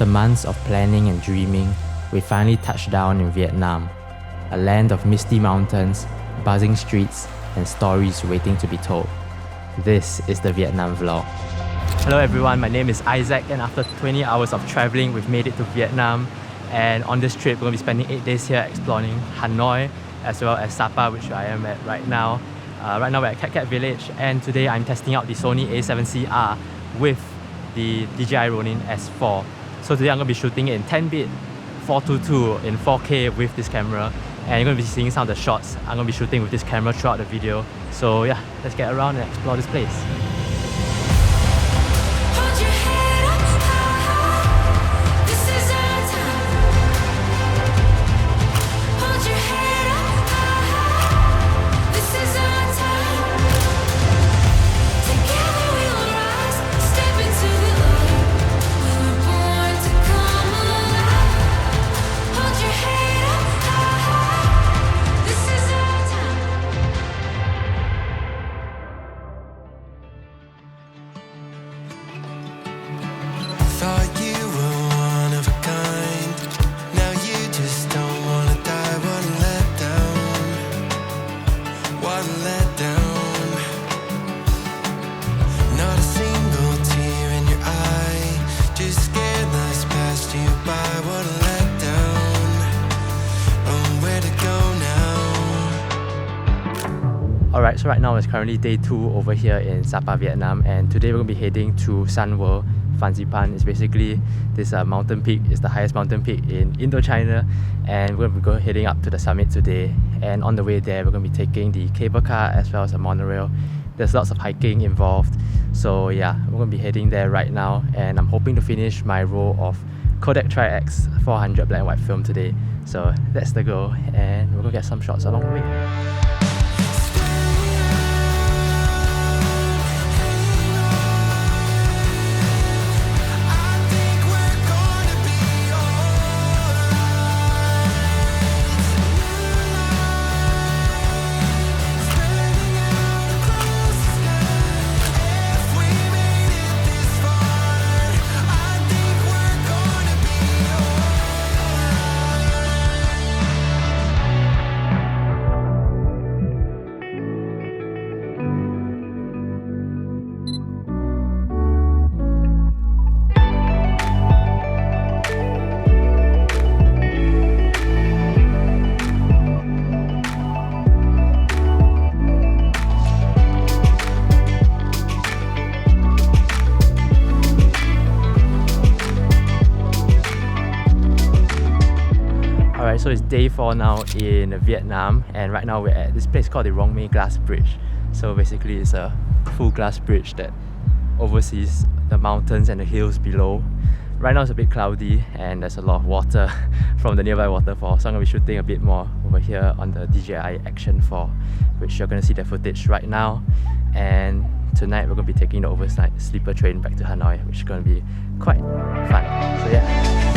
months of planning and dreaming, we finally touched down in Vietnam, a land of misty mountains, buzzing streets, and stories waiting to be told. This is the Vietnam Vlog. Hello everyone, my name is Isaac, and after 20 hours of traveling, we've made it to Vietnam. And on this trip, we're going to be spending 8 days here exploring Hanoi as well as Sa-Pa, which I am at right now. Right now we're at Cat Village, and today I'm testing out the SONY a7CR with the DJI Ronin S4. So today I'm going to be shooting it in 10-bit 422 in 4K with this camera, and you're going to be seeing some of the shots I'm going to be shooting with this camera throughout the video. So yeah, let's get around and explore this place. Alright, so right now it's currently day 2 over here in Sa-Pa, Vietnam, and today we're going to be heading to Sun World, Phan Xipang. It's basically this mountain peak. It's the highest mountain peak in Indochina, and we're going to be heading up to the summit today. And on the way there, we're going to be taking the cable car as well as a monorail. There's lots of hiking involved, so yeah, we're going to be heading there right now, and I'm hoping to finish my roll of Kodak Tri-X 400 black and white film today. So that's the goal, and we're going to get some shots along the way. So it's day 4 now in Vietnam, and right now we're at this place called the Rong Mei Glass Bridge. So basically it's a full glass bridge that oversees the mountains and the hills below. Right now it's a bit cloudy and there's a lot of water from the nearby waterfall, so I'm going to be shooting a bit more over here on the DJI Action 4, which you're going to see the footage right now. And tonight we're going to be taking the overnight sleeper train back to Hanoi, which is going to be quite fun. So yeah.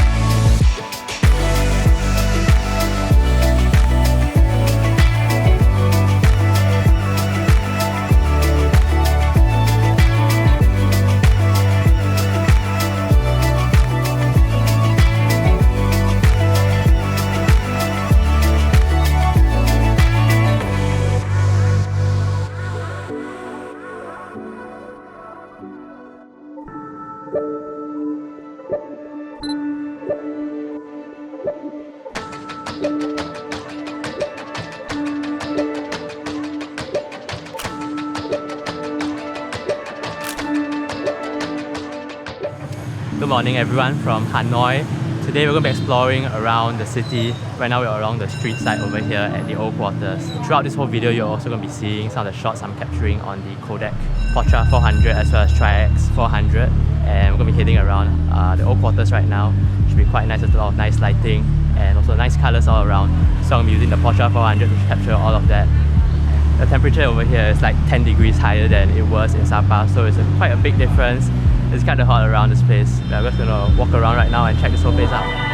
Good morning everyone from Hanoi. Today we're going to be exploring around the city. Right now we're along the street side over here at the old quarters. Throughout this whole video you're also going to be seeing some of the shots I'm capturing on the Kodak Portra 400 as well as Tri-X 400. And we're going to be heading around the old quarters right now. Should be quite nice, there's a lot of nice lighting and also nice colours all around. So I'm using the Portra 400 to capture all of that. The temperature over here is like 10 degrees higher than it was in Sa-Pa, so it's quite a big difference. It's kind of hot around this place. I'm just gonna walk around right now and check this whole place out.